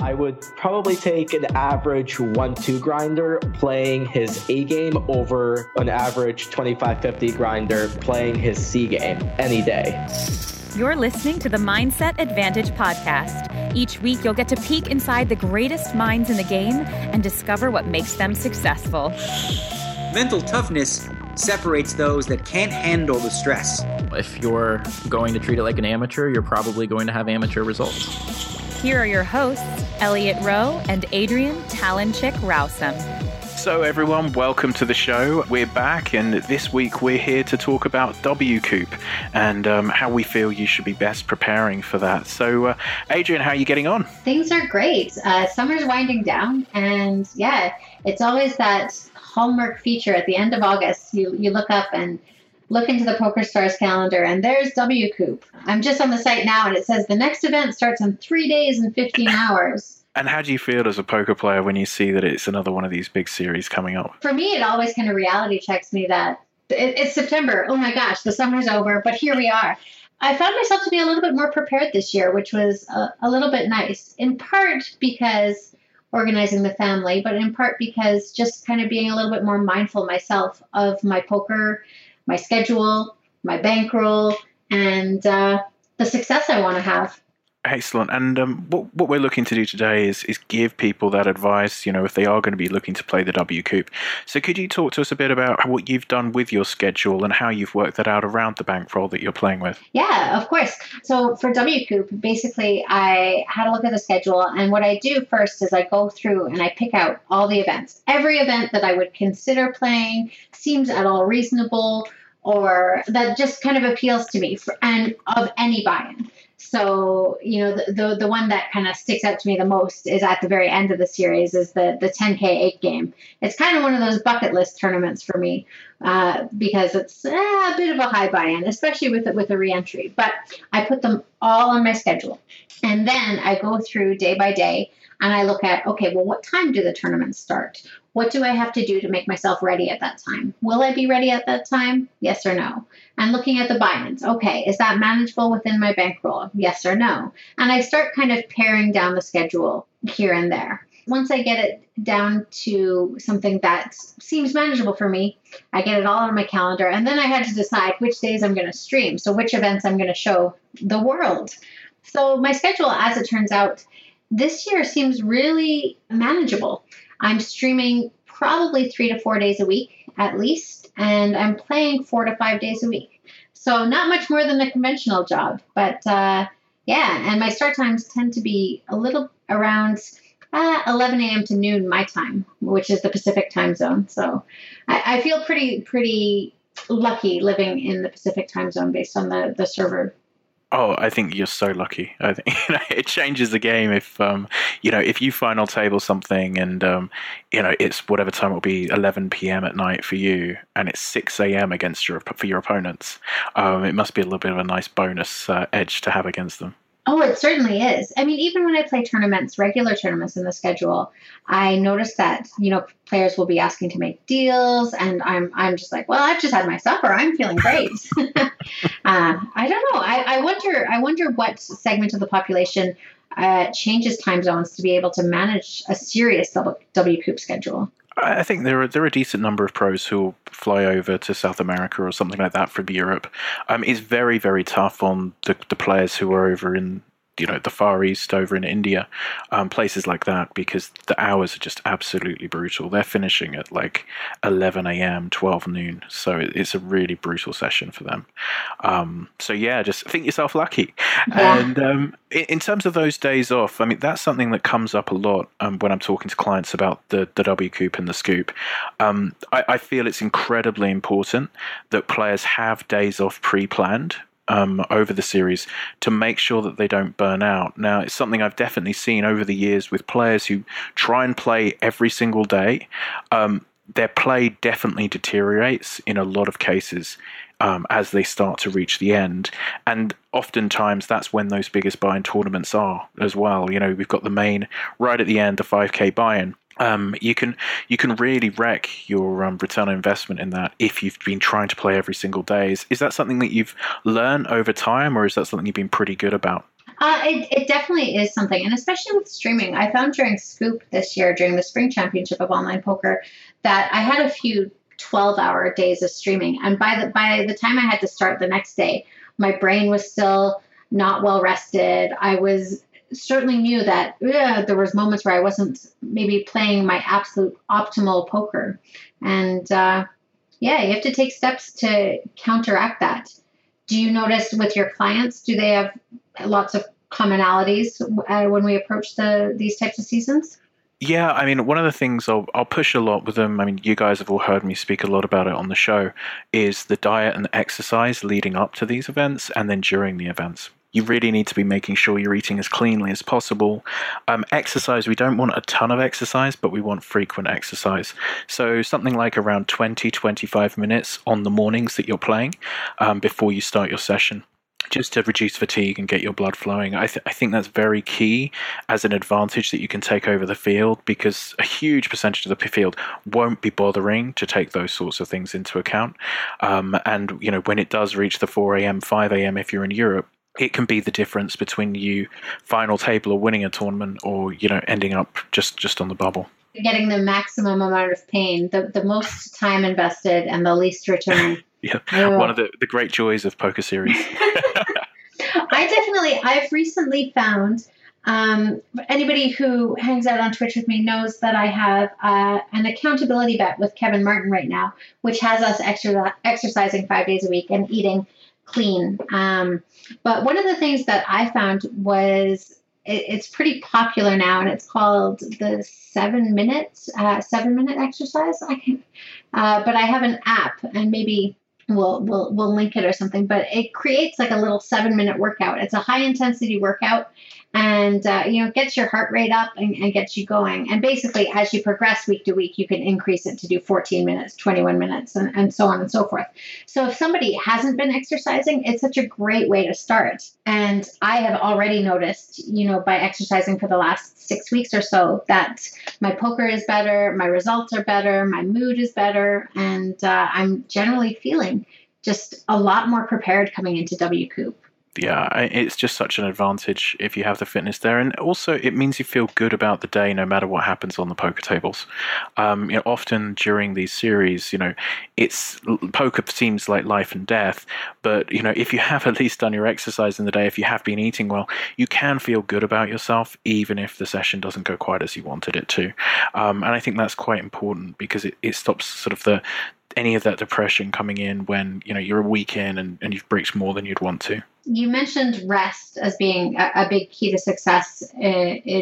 I would probably take an average 1-2 grinder playing his A game over an average 25-50 grinder playing his C game any day. You're listening to the Mindset Advantage podcast. Each week, you'll get to peek inside the greatest minds in the game and discover what makes them successful. Mental toughness separates those that can't handle the stress. If you're going to treat it like an amateur, you're probably going to have amateur results. Here are your hosts, Elliot Rowe and Adrian Talenchik Rousum. So everyone, welcome to the show. We're back, and this week we're here to talk about WCOOP and how we feel you should be best preparing for that. So Adrian, how are you getting on? Things are great. Summer's winding down, and yeah, it's always that hallmark feature at the end of August. You look up and look into the PokerStars calendar, and there's WCOOP. I'm just on the site now, and it says the next event starts in 3 days and 15 hours. And how do you feel as a poker player when you see that it's another one of these big series coming up? For me, it always kind of reality checks me that it's September. Oh my gosh, the summer's over, but here we are. I found myself to be a little bit more prepared this year, which was a little bit nice, in part because organizing the family, but in part because just kind of being a little bit more mindful myself of my poker, my schedule, my bankroll, and the success I want to have. Excellent. And what we're looking to do today is give people that advice, if they are going to be looking to play the WCOOP. So could you talk to us a bit about what you've done with your schedule and how you've worked that out around the bankroll that you're playing with? Yeah, of course. So for WCOOP, basically, I had a look at the schedule. And what I do first is I go through and I pick out all the events. Every event that I would consider playing seems at all reasonable or that just kind of appeals to me and of any buy-in. So, the one that kind of sticks out to me the most is at the very end of the series is the 10K 8 game. It's kind of one of those bucket list tournaments for me because it's a bit of a high buy-in, especially with a re-entry. But I put them all on my schedule. And then I go through day by day and I look at, okay, well, what time do the tournaments start? What do I have to do to make myself ready at that time? Will I be ready at that time? Yes or no? And looking at the buy-ins. Okay, is that manageable within my bankroll? Yes or no? And I start kind of paring down the schedule here and there. Once I get it down to something that seems manageable for me, I get it all on my calendar. And then I had to decide which days I'm going to stream. So which events I'm going to show the world. So my schedule, as it turns out, this year seems really manageable. I'm streaming probably 3 to 4 days a week at least, and I'm playing 4 to 5 days a week. So not much more than a conventional job, but and my start times tend to be a little around 11 a.m. to noon my time, which is the Pacific time zone. So I feel pretty lucky living in the Pacific time zone based on the server. Oh, I think you're so lucky. I think it changes the game if if you final table something and it's whatever time it will be 11 p.m. at night for you, and it's 6 a.m. for your opponents. It must be a little bit of a nice bonus edge to have against them. Oh, it certainly is. I mean, even when I play regular tournaments in the schedule, I notice that, players will be asking to make deals, and I'm just like, well, I've just had my supper. I'm feeling great. I don't know. I wonder what segment of the population changes time zones to be able to manage a serious WCOOP schedule. I think there are a decent number of pros who will fly over to South America or something like that from Europe. It's very, very tough on the players who are over in the Far East, over in India, places like that, because the hours are just absolutely brutal. They're finishing at like 11 a.m., 12 noon. So it's a really brutal session for them. Just think yourself lucky. Yeah. And in terms of those days off, I mean, that's something that comes up a lot when I'm talking to clients about the WCOOP and the Scoop. I feel it's incredibly important that players have days off pre-planned over the series to make sure that they don't burn out. Now, it's something I've definitely seen over the years with players who try and play every single day. Their play definitely deteriorates in a lot of cases as they start to reach the end. And oftentimes that's when those biggest buy-in tournaments are as well. We've got the main right at the end, the 5K buy-in. You can really wreck your return on investment in that if you've been trying to play every single day. Is that something that you've learned over time, or is that something you've been pretty good about? It definitely is something, and especially with streaming. I found during Scoop this year, during the Spring Championship of Online Poker, that I had a few 12-hour days of streaming, and by the time I had to start the next day, my brain was still not well rested. I was certainly knew that there was moments where I wasn't maybe playing my absolute optimal poker, and you have to take steps to counteract that. Do you notice with your clients, do they have lots of commonalities when we approach these types of seasons? Yeah, I mean, one of the things I'll push a lot with them, I mean, you guys have all heard me speak a lot about it on the show, is the diet and exercise leading up to these events and then during the events. You really need to be making sure you're eating as cleanly as possible. Exercise, we don't want a ton of exercise, but we want frequent exercise. So something like around 20-25 minutes on the mornings that you're playing before you start your session, just to reduce fatigue and get your blood flowing. I think that's very key as an advantage that you can take over the field, because a huge percentage of the field won't be bothering to take those sorts of things into account. And when it does reach the 4 a.m., 5 a.m. if you're in Europe, it can be the difference between you final table or winning a tournament or, ending up just on the bubble. Getting the maximum amount of pain, the most time invested and the least return. Yeah, one of the great joys of Poker Series. I've recently found, anybody who hangs out on Twitch with me knows that I have an accountability bet with Kevin Martin right now, which has us exercising 5 days a week and eating clean. But one of the things that I found was it's pretty popular now, and it's called the 7 minute exercise. But I have an app, and maybe we'll link it or something. But it creates like a little 7-minute workout. It's a high intensity workout, and gets your heart rate up and gets you going. And basically, as you progress week to week, you can increase it to do 14 minutes, 21 minutes, and so on and so forth. So if somebody hasn't been exercising, it's such a great way to start. And I have already noticed, by exercising for the last 6 weeks or so, that my poker is better, my results are better, my mood is better, and I'm generally feeling just a lot more prepared coming into WCOOP. Yeah, it's just such an advantage if you have the fitness there. And also it means you feel good about the day no matter what happens on the poker tables. Often during these series, poker seems like life and death. But, if you have at least done your exercise in the day, if you have been eating well, you can feel good about yourself, even if the session doesn't go quite as you wanted it to. And I think that's quite important, because it stops sort of any of that depression coming in when, you're a week in and you've bricked more than you'd want to. You mentioned rest as being a big key to success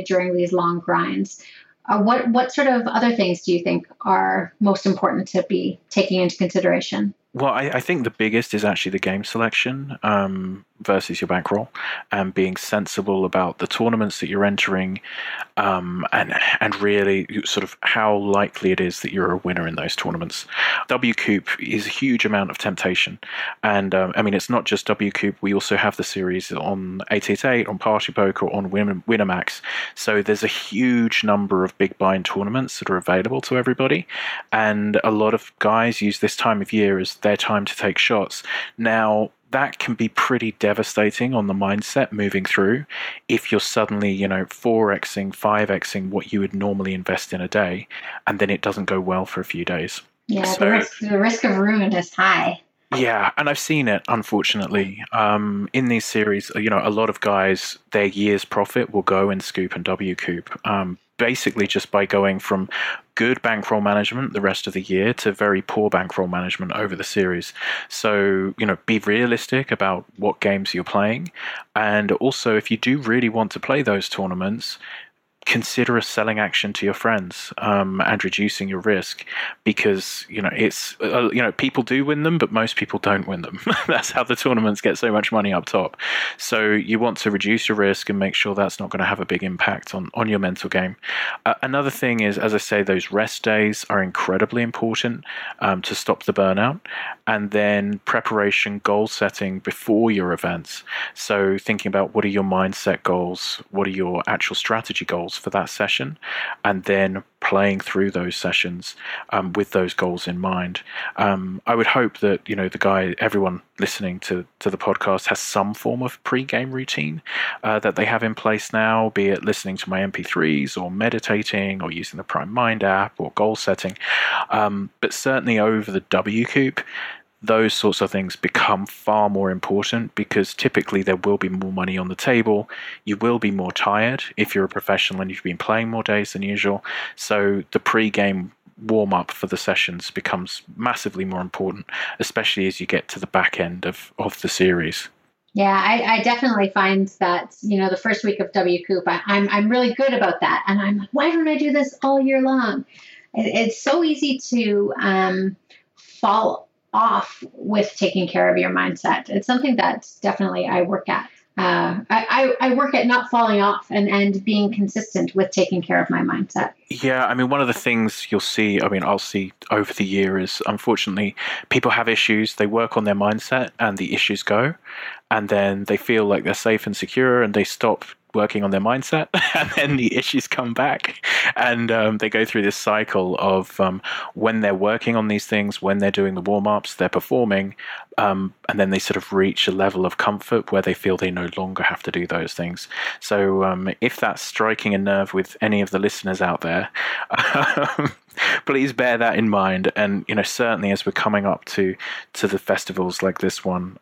during these long grinds. What sort of other things do you think are most important to be taking into consideration? Well, I think the biggest is actually the game selection versus your bankroll, and being sensible about the tournaments that you're entering, and really sort of how likely it is that you're a winner in those tournaments. WCOOP is a huge amount of temptation, and it's not just WCOOP. We also have the series on 888, on Party Poker, on Winamax. So there's a huge number of big blind tournaments that are available to everybody, and a lot of guys use this time of year as their time to take shots. Now, that can be pretty devastating on the mindset moving through if you're suddenly, 4xing, 5xing what you would normally invest in a day, and then it doesn't go well for a few days. Yeah, so, the risk of ruin is high. Yeah, and I've seen it, unfortunately. In these series, a lot of guys, their year's profit will go in Scoop and WCOOP. Basically just by going from good bankroll management the rest of the year to very poor bankroll management over the series. So, be realistic about what games you're playing. And also, if you do really want to play those tournaments, consider a selling action to your friends and reducing your risk, because it's people do win them, but most people don't win them. That's how the tournaments get so much money up top. So you want to reduce your risk and make sure that's not going to have a big impact on your mental game. Another thing is, as I say, those rest days are incredibly important to stop the burnout, and then preparation, goal setting before your events. So thinking about what are your mindset goals, what are your actual strategy goals for that session, and then playing through those sessions with those goals in mind. I would hope that, everyone listening to the podcast has some form of pre-game routine that they have in place now, be it listening to my MP3s or meditating or using the Prime Mind app or goal setting. But certainly over the WCOOP, those sorts of things become far more important, because typically there will be more money on the table. You will be more tired if you're a professional and you've been playing more days than usual. So the pre-game warm-up for the sessions becomes massively more important, especially as you get to the back end of the series. Yeah, I definitely find that, the first week of WCOOP, I'm really good about that. And I'm like, why don't I do this all year long? It's so easy to fall off with taking care of your mindset. It's something that definitely I work at. I work at not falling off and being consistent with taking care of my mindset. Yeah, I mean, one of the things I'll see over the year is, unfortunately, people have issues, they work on their mindset and the issues go, and then they feel like they're safe and secure and they stop working on their mindset, and then the issues come back, and they go through this cycle of when they're working on these things, when they're doing the warm-ups, they're performing, and then they sort of reach a level of comfort where they feel they no longer have to do those things. So if that's striking a nerve with any of the listeners out there, please bear that in mind. And certainly as we're coming up to the festivals like this one,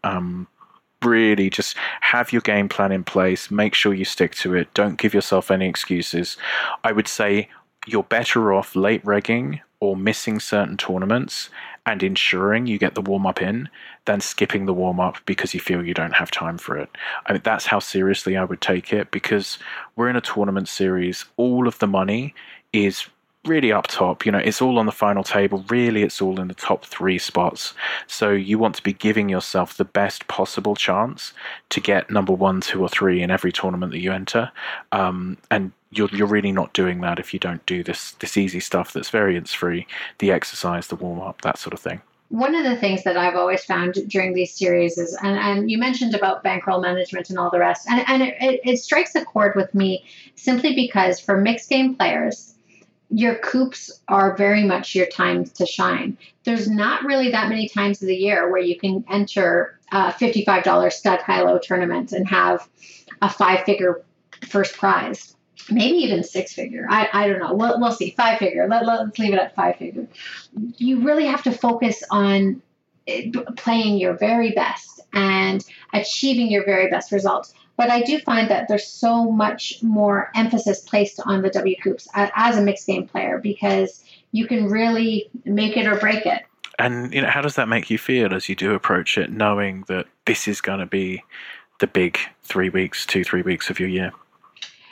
really just have your game plan in place. Make sure you stick to it. Don't give yourself any excuses. I would say you're better off late regging or missing certain tournaments and ensuring you get the warm-up in than skipping the warm-up because you feel you don't have time for it. I mean, that's how seriously I would take it, because we're in a tournament series. All of the money is really up top. It's all on the final table. Really, it's all in the top 3 spots. So you want to be giving yourself the best possible chance to get number 1, 2, or 3 in every tournament that you enter. And you're really not doing that if you don't do this easy stuff that's variance-free, the exercise, the warm-up, that sort of thing. One of the things that I've always found during these series is, and you mentioned about bankroll management and all the rest, and it strikes a chord with me simply because for mixed game players, your coops are very much your time to shine. There's not really that many times of the year where you can enter a $55 stud high-low tournament and have a 5-figure first prize, maybe even 6-figure. I don't know. We'll see. 5-figure. Let's leave it at 5-figure. You really have to focus on playing your very best and achieving your very best results. But I do find that there's so much more emphasis placed on the WCOOPs as a mixed game player, because you can really make it or break it. And how does that make you feel as you do approach it, knowing that this is going to be the big 3 weeks, 2-3 weeks of your year?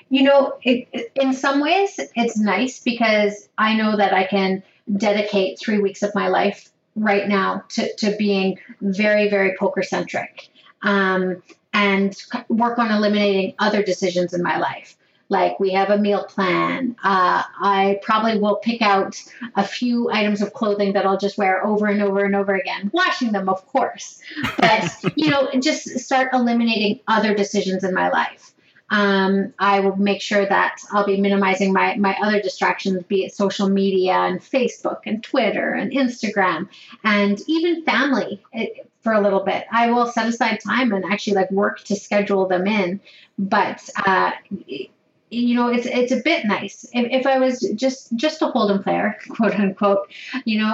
In some ways, it's nice because I know that I can dedicate 3 weeks of my life right now to being very, very poker centric. And work on eliminating other decisions in my life. Like, we have a meal plan. I probably will pick out a few items of clothing that I'll just wear over and over and over again, washing them, of course. But, just start eliminating other decisions in my life. I will make sure that I'll be minimizing my other distractions, be it social media and Facebook and Twitter and Instagram and even family for a little bit. I will set aside time and actually work to schedule them in. But, it's a bit nice. If I was just a Hold'em player, quote unquote,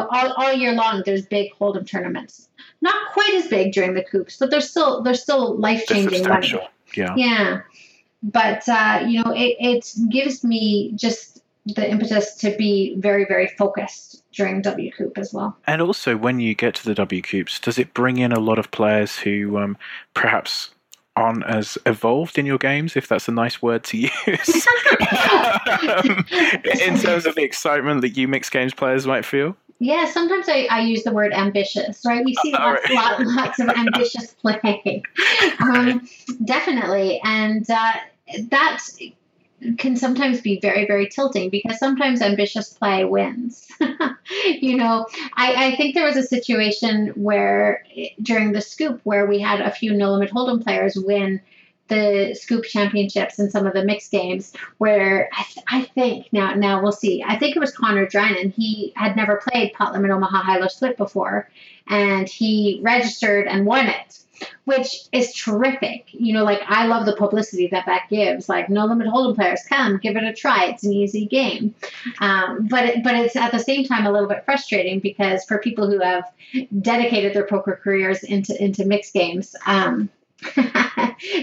all year long, there's big Hold'em tournaments. Not quite as big during the coops, but they're still life-changing money. Yeah. But, it gives me just the impetus to be very, very focused during WCOOP as well. And also, when you get to the WCOOPs, does it bring in a lot of players who perhaps aren't as evolved in your games, if that's a nice word to use, in terms of the excitement that you mixed games players might feel? Yeah, sometimes I use the word ambitious, right? We see lots of ambitious play. Definitely. And that can sometimes be very, very tilting, because sometimes ambitious play wins. I think there was a situation where during the scoop where we had a few No Limit Hold'em players win the Scoop Championships and some of the mixed games where I think now we'll see. I think it was Connor Drennan. He had never played Pot Limit Omaha High Low Split before, and he registered and won it, which is terrific. Like, I love the publicity that gives. Like, No Limit Hold'em players, come give it a try. It's an easy game. But it's at the same time a little bit frustrating because for people who have dedicated their poker careers into mixed games,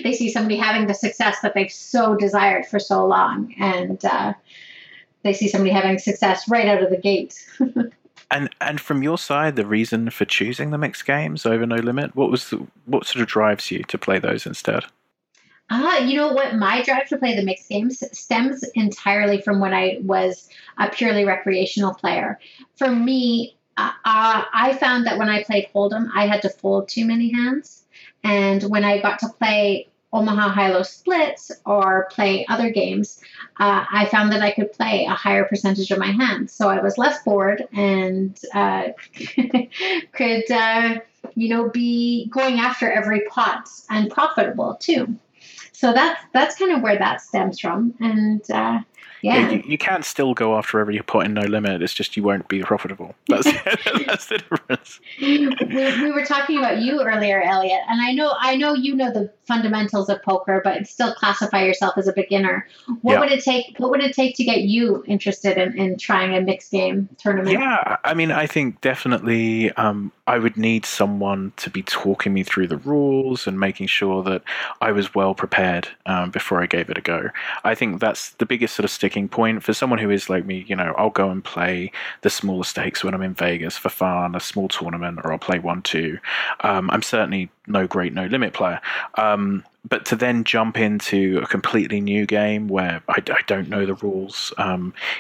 they see somebody having the success that they've so desired for so long, and they see somebody having success right out of the gate. And from your side, the reason for choosing the mixed games over No Limit, what sort of drives you to play those instead? You know what? My drive to play the mixed games stems entirely from when I was a purely recreational player. For me, I found that when I played Hold'em, I had to fold too many hands. And when I got to play Omaha High-Low Splits or play other games, I found that I could play a higher percentage of my hands. So I was less bored and could, be going after every pot and profitable too. So that's kind of where that stems from. And yeah, you can still go after every pot in No Limit. It's just you won't be profitable. That's the difference. We were talking about you earlier, Elliot, and I know you know the fundamentals of poker, but still classify yourself as a beginner. What would it take? What would it take to get you interested in trying a mixed game tournament? Yeah, I mean, I think definitely I would need someone to be talking me through the rules and making sure that I was well prepared before I gave it a go. I think that's the biggest sort of sticking point for someone who is like me. I'll go and play the smaller stakes when I'm in Vegas for fun, a small tournament, or I'll play 1-2. I'm certainly no great No Limit player. But to then jump into a completely new game where I don't know the rules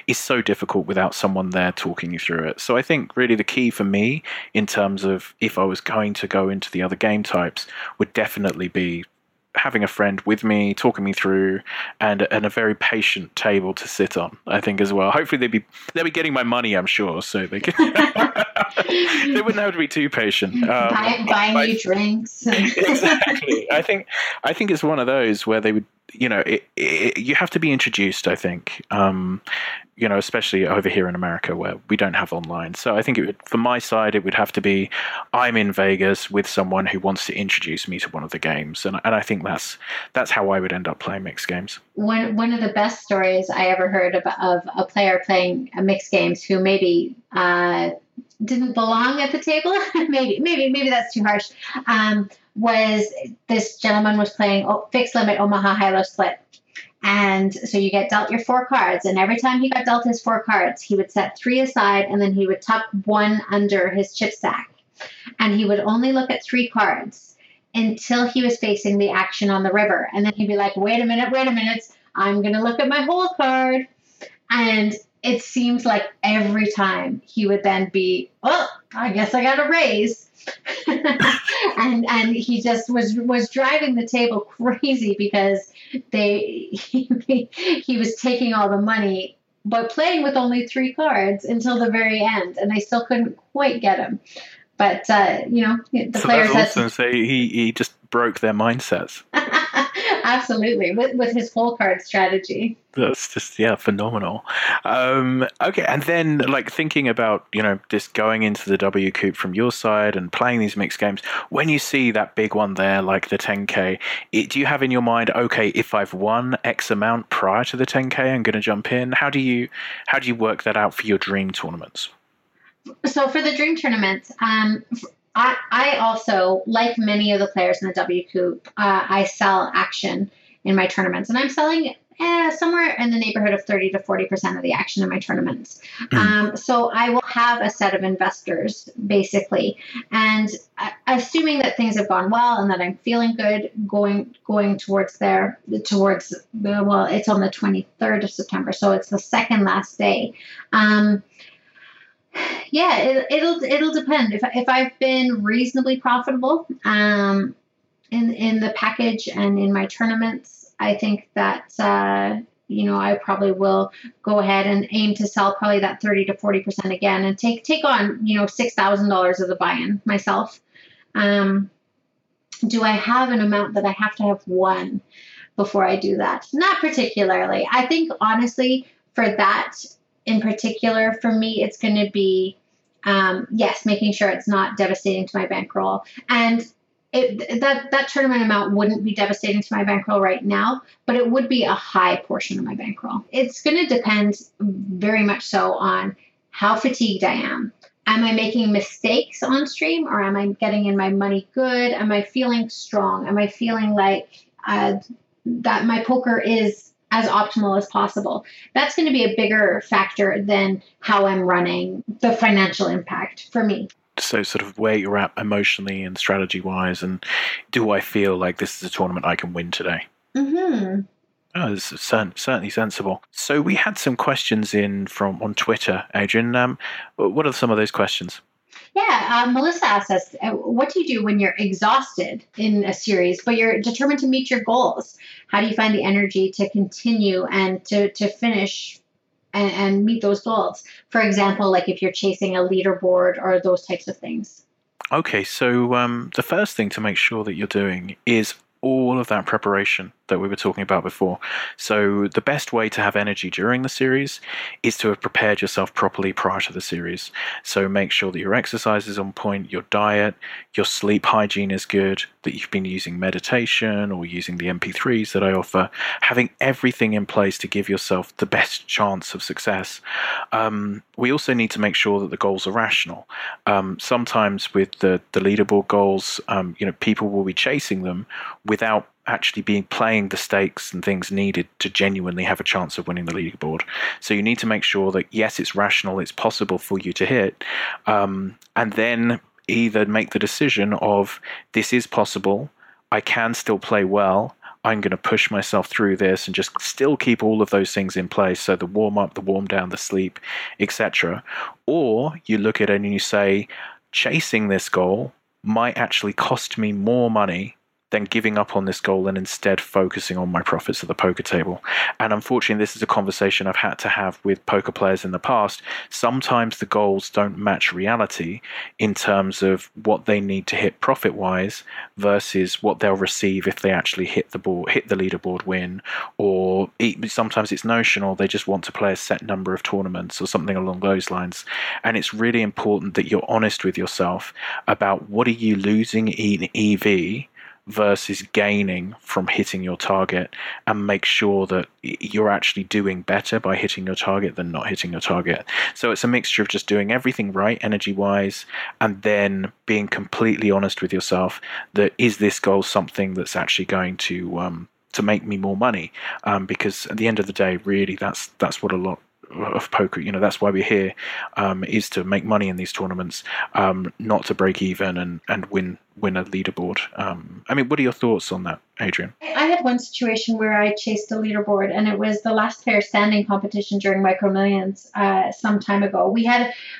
is so difficult without someone there talking you through it. So I think really the key for me in terms of if I was going to go into the other game types would definitely be having a friend with me, talking me through, and a very patient table to sit on, I think, as well. Hopefully they'll be getting my money, I'm sure, so they can they wouldn't have to be too patient. Buying you drinks. Exactly. I think it's one of those where they would, you have to be introduced, I think. Especially over here in America where we don't have online. So I think from my side, it would have to be I'm in Vegas with someone who wants to introduce me to one of the games. And I think that's how I would end up playing mixed games. One of the best stories I ever heard of a player playing mixed games who maybe didn't belong at the table, maybe that's too harsh, was this gentleman was playing fixed limit Omaha High-Low Split. And so you get dealt your 4 cards, and every time he got dealt his 4 cards, he would set 3 aside, and then he would tuck 1 under his chip stack. And he would only look at 3 cards until he was facing the action on the river. And then he'd be like, wait a minute, I'm going to look at my whole card. And it seems like every time he would then be, I guess I got a raise. and he just was driving the table crazy because he was taking all the money but playing with only 3 cards until the very end, and they still couldn't quite get him. But the players that's awesome. So he just broke their mindsets. Absolutely, with his whole card strategy. That's just phenomenal. Okay, and then thinking about just going into the WCOOP from your side and playing these mixed games. When you see that big one there, like the 10K, do you have in your mind, okay, if I've won X amount prior to the 10K, I'm going to jump in? How do you work that out for your dream tournaments? So for the dream tournaments, I also, like many of the players in the WCOOP, I sell action in my tournaments, and I'm selling somewhere in the neighborhood of 30 to 40% of the action in my tournaments. So I will have a set of investors, basically, and assuming that things have gone well and that I'm feeling good, going towards it's on the 23rd of September, so it's the second last day. It'll depend. If I've been reasonably profitable in the package and in my tournaments, I think that I probably will go ahead and aim to sell probably that 30 to 40% again and take on $6,000 of the buy-in myself. do I have an amount that I have to have won before I do that? Not particularly. I think, honestly, for that in particular, for me, it's going to be, yes, making sure it's not devastating to my bankroll. And that tournament amount wouldn't be devastating to my bankroll right now, but it would be a high portion of my bankroll. It's going to depend very much so on how fatigued I am. Am I making mistakes on stream, or am I getting in my money good? Am I feeling strong? Am I feeling like that my poker is as optimal as possible? That's going to be a bigger factor than how I'm running, the financial impact for me. So sort of where you're at emotionally and strategy-wise, and do I feel like this is a tournament I can win today? Mm-hmm. Oh, this is certainly sensible. So we had some questions in on Twitter, Adrian. What are some of those questions? Yeah, Melissa asks us, what do you do when you're exhausted in a series, but you're determined to meet your goals? How do you find the energy to continue and to finish and meet those goals? For example, like if you're chasing a leaderboard or those types of things. Okay, so the first thing to make sure that you're doing is all of that preparation that we were talking about before. So the best way to have energy during the series is to have prepared yourself properly prior to the series. So make sure that your exercise is on point, your diet, your sleep hygiene is good, that you've been using meditation or using the MP3s that I offer, having everything in place to give yourself the best chance of success. We also need to make sure that the goals are rational. Sometimes with the leaderboard goals, people will be chasing them without actually playing the stakes and things needed to genuinely have a chance of winning the leaderboard. So you need to make sure that, yes, it's rational, it's possible for you to hit, and then either make the decision of, this is possible, I can still play well, I'm going to push myself through this and just still keep all of those things in place. So the warm up, the warm down, the sleep, etc. Or you look at it and you say, chasing this goal might actually cost me more money than giving up on this goal and instead focusing on my profits at the poker table. And unfortunately, this is a conversation I've had to have with poker players in the past. Sometimes the goals don't match reality in terms of what they need to hit profit-wise versus what they'll receive if they actually hit the leaderboard win, or sometimes it's notional, they just want to play a set number of tournaments or something along those lines. And it's really important that you're honest with yourself about what are you losing in EV versus gaining from hitting your target, and make sure that you're actually doing better by hitting your target than not hitting your target. So it's a mixture of just doing everything right energy-wise, and then being completely honest with yourself that, is this goal something that's actually going to make me more money? Because at the end of the day, really, that's what a lot of poker, that's why we're here, is to make money in these tournaments, not to break even and win a leaderboard. What are your thoughts on that, Adrian? I had one situation where I chased a leaderboard, and it was the last player standing competition during Micro Millions some time ago.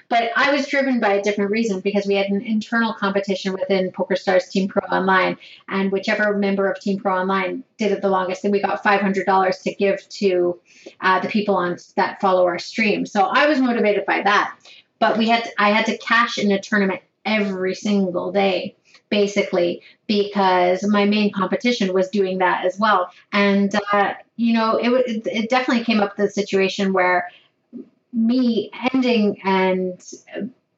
But I was driven by a different reason, because we had an internal competition within PokerStars Team Pro Online, and whichever member of Team Pro Online did it the longest, and we got $500 to give to the people that follow our stream. So I was motivated by that. But I had to cash in a tournament every single day, basically, because my main competition was doing that as well. And, it definitely came up to the situation where me ending and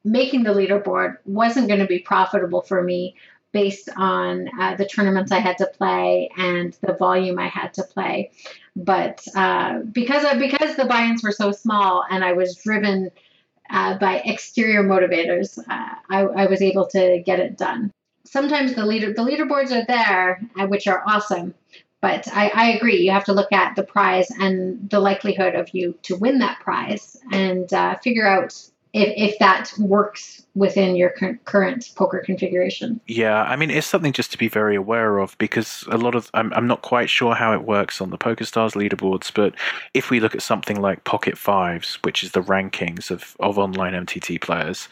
making the leaderboard wasn't going to be profitable for me based on the tournaments I had to play and the volume I had to play. But because the buy-ins were so small and I was driven by exterior motivators, I was able to get it done. Sometimes the leaderboards are there, which are awesome, but I agree. You have to look at the prize and the likelihood of you to win that prize, and figure out if that works within your current poker configuration. Yeah, it's something just to be very aware of, because I'm not quite sure how it works on the PokerStars leaderboards, but if we look at something like Pocket Fives, which is the rankings of online MTT players,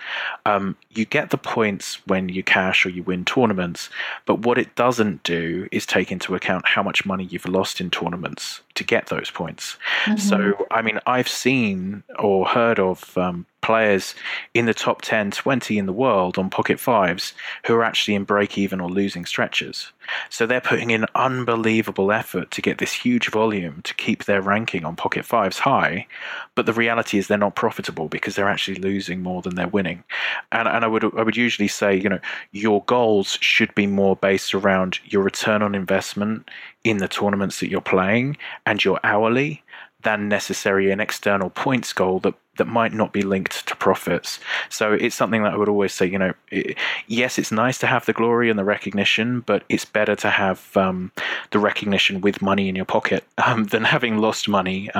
you get the points when you cash or you win tournaments, but what it doesn't do is take into account how much money you've lost in tournaments to get those points. So, I mean, I've seen or heard of players in the top 10, 20 in the world on Pocket Fives who are actually in break-even or losing stretches. So they're putting in unbelievable effort to get this huge volume to keep their ranking on Pocket Fives high, but the reality is they're not profitable because they're actually losing more than they're winning. And I would usually say, you know, your goals should be more based around your return on investment in the tournaments that you're playing and your hourly than necessarily an external points goal that might not be linked to profits. So it's something that I would always say, you know, yes, it's nice to have the glory and the recognition, but it's better to have the recognition with money in your pocket than having lost money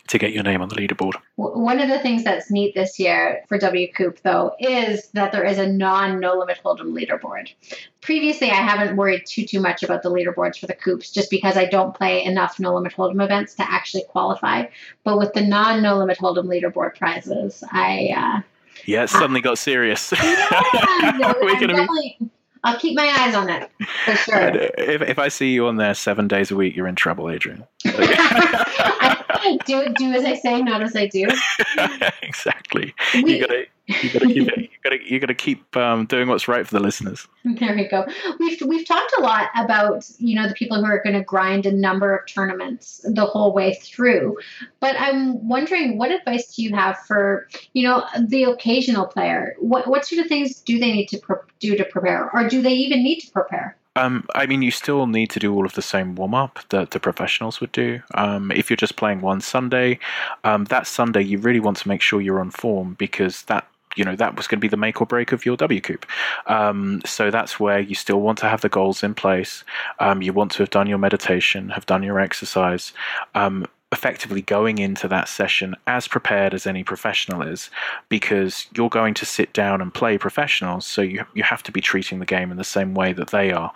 to get your name on the leaderboard. One of the things that's neat this year for WCOOP, though, is that there is a no limit hold'em leaderboard. Previously, I haven't worried too much about the leaderboards for the Coops just because I don't play enough no limit hold'em events to actually qualify. But with the no limit hold'em leaderboard prizes, it suddenly got serious. I'll keep my eyes on it for sure. If I see you on there 7 days a week, you're in trouble, Adrian. Do as I say, not as I do. Exactly. You gotta keep doing what's right for the listeners. There we go. We've talked a lot about, you know, the people who are going to grind a number of tournaments the whole way through. But I'm wondering, what advice do you have for, you know, the occasional player? What sort of things do they need to do to prepare, or do they even need to prepare? I mean, you still need to do all of the same warm-up that the professionals would do. If you're just playing one Sunday, that Sunday you really want to make sure you're on form, because that was going to be the make or break of your WCOOP. So that's where you still want to have the goals in place. You want to have done your meditation, have done your exercise, effectively going into that session as prepared as any professional is, because you're going to sit down and play professionals, so you have to be treating the game in the same way that they are.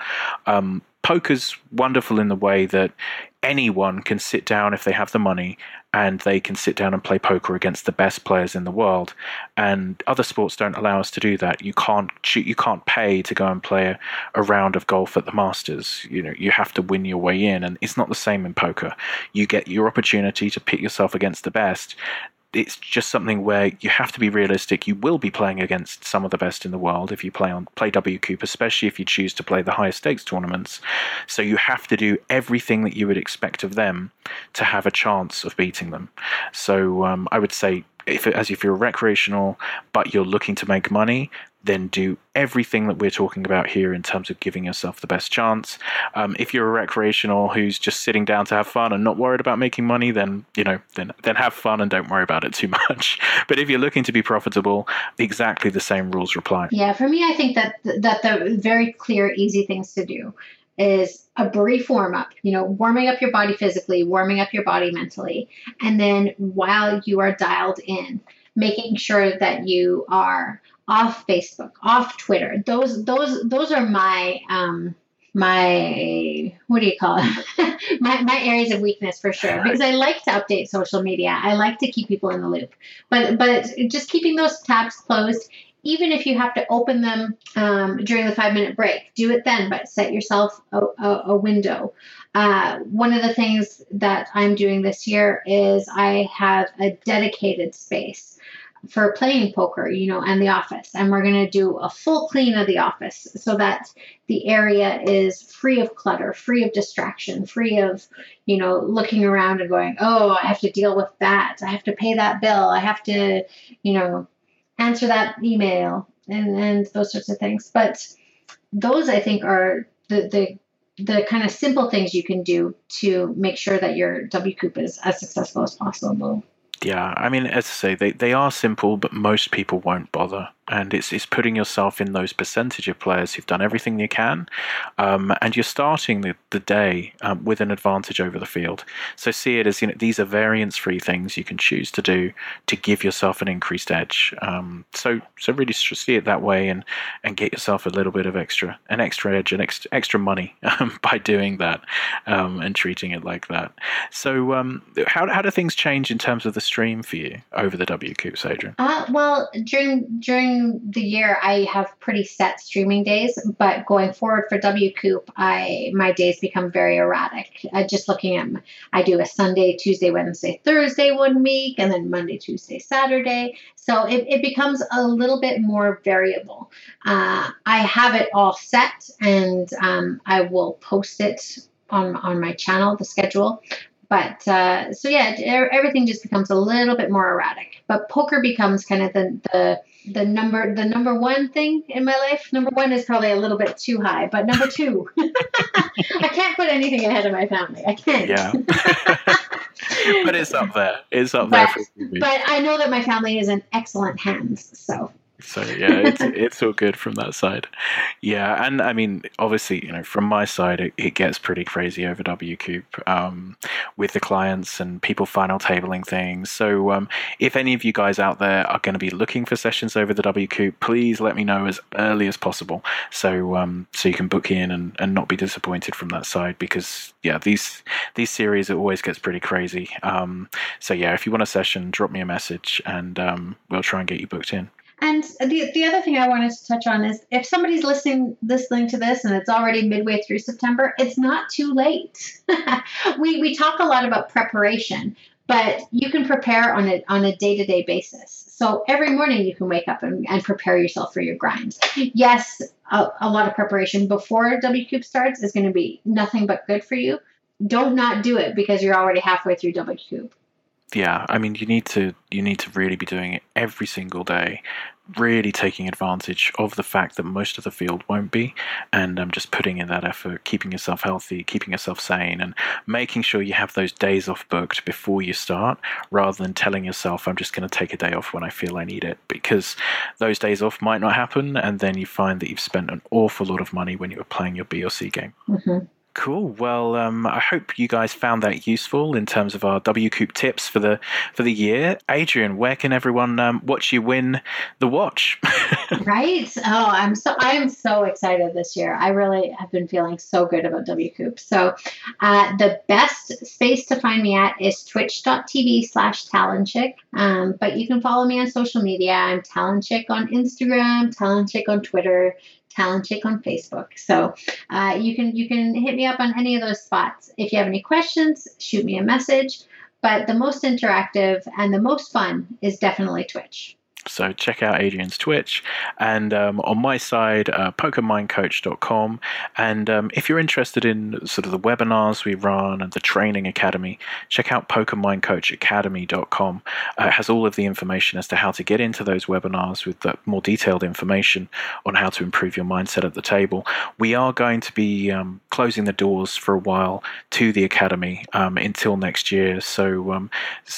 Poker's wonderful in the way that anyone can sit down if they have the money, and they can sit down and play poker against the best players in the world. And other sports don't allow us to do that. You can't pay to go and play a round of golf at the Masters. You know, you have to win your way in, and it's not the same in poker. You get your opportunity to pit yourself against the best. It's just something where you have to be realistic. You will be playing against some of the best in the world if you play WCOOP, especially if you choose to play the higher stakes tournaments. So you have to do everything that you would expect of them to have a chance of beating them. So I would say, if you're recreational but you're looking to make money, then do everything that we're talking about here in terms of giving yourself the best chance. If you're a recreational who's just sitting down to have fun and not worried about making money, then have fun and don't worry about it too much. But if you're looking to be profitable, exactly the same rules apply. Yeah, for me, I think that the very clear, easy things to do is a brief warm-up, warming up your body physically, warming up your body mentally. And then while you are dialed in, making sure that you are off Facebook, off Twitter. Those are my what do you call it? my areas of weakness for sure, because I like to update social media. I like to keep people in the loop, but just keeping those tabs closed, even if you have to open them during the 5-minute break, do it then, but set yourself a window. One of the things that I'm doing this year is I have a dedicated space for playing poker, and the office. And we're going to do a full clean of the office so that the area is free of clutter, free of distraction, free of, looking around and going, oh, I have to deal with that. I have to pay that bill. I have to, answer that email and those sorts of things. But those, I think, are the kind of simple things you can do to make sure that your WCOOP is as successful as possible. Yeah, I mean, as I say, they are simple, but most people won't bother. And it's putting yourself in those percentage of players who've done everything they can. And you're starting the day with an advantage over the field. So see it as, these are variance-free things you can choose to do to give yourself an increased edge. So really see it that way and get yourself a little bit of extra edge and extra money by doing that and treating it like that. So how do things change in terms of the stream for you over the WCOOPs, Adrian? Well, during during the year, I have pretty set streaming days, but going forward for WCOOP, my days become very erratic. Just looking at, I do a Sunday, Tuesday, Wednesday, Thursday 1 week, and then Monday, Tuesday, Saturday. So it becomes a little bit more variable. I have it all set, and I will post it on my channel, the schedule. But so yeah, everything just becomes a little bit more erratic. But poker becomes kind of the number one thing in my life. Number one is probably a little bit too high, but number two, I can't put anything ahead of my family. I can't. Yeah. But it's up there. It's up there. But I know that my family is in excellent hands. So yeah, it's all good from that side. Yeah, and I mean, obviously, from my side, it gets pretty crazy over WCOOP with the clients and people final tabling things. So if any of you guys out there are going to be looking for sessions over the WCOOP, please let me know as early as possible, so you can book in and not be disappointed from that side, because yeah, these series, it always gets pretty crazy. So yeah, if you want a session, drop me a message and we'll try and get you booked in. And the other thing I wanted to touch on is, if somebody's listening to this and it's already midway through September, it's not too late. We talk a lot about preparation, but you can prepare on a day-to-day basis. So every morning you can wake up and prepare yourself for your grinds. Yes, a lot of preparation before WCOOP starts is going to be nothing but good for you. Don't not do it because you're already halfway through WCOOP. Yeah, I mean, you need to really be doing it every single day, really taking advantage of the fact that most of the field won't be, and just putting in that effort, keeping yourself healthy, keeping yourself sane, and making sure you have those days off booked before you start, rather than telling yourself, I'm just going to take a day off when I feel I need it, because those days off might not happen, and then you find that you've spent an awful lot of money when you were playing your B or C game. Mm-hmm. Cool. Well, I hope you guys found that useful in terms of our WCOOP tips for the year. Adrian, where can everyone watch you win the watch? Right. Oh, I am so excited this year. I really have been feeling so good about WCOOP. So the best space to find me at is twitch.tv/TalentChick. But you can follow me on social media. I'm TalentChick on Instagram, TalentChick on Twitter, TalentChick on Facebook. So you can hit me up on any of those spots. If you have any questions, shoot me a message. But the most interactive and the most fun is definitely Twitch. So check out Adrian's Twitch, and on my side, pokermindcoach.com. And if you're interested in sort of the webinars we run and the training academy, check out pokermindcoachacademy.com. It has all of the information as to how to get into those webinars with the more detailed information on how to improve your mindset at the table. We are going to be closing the doors for a while to the academy until next year. So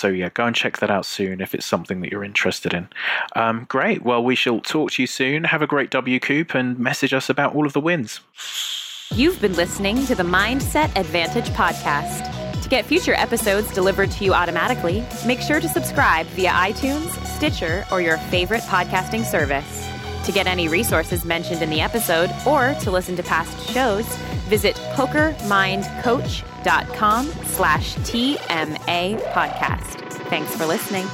yeah, go and check that out soon if it's something that you're interested in. Great. Well, we shall talk to you soon. Have a great WCOOP and message us about all of the wins. You've been listening to the Mindset Advantage podcast. To get future episodes delivered to you automatically, make sure to subscribe via iTunes, Stitcher, or your favorite podcasting service. To get any resources mentioned in the episode or to listen to past shows, visit pokermindcoach.com/TMA podcast. Thanks for listening.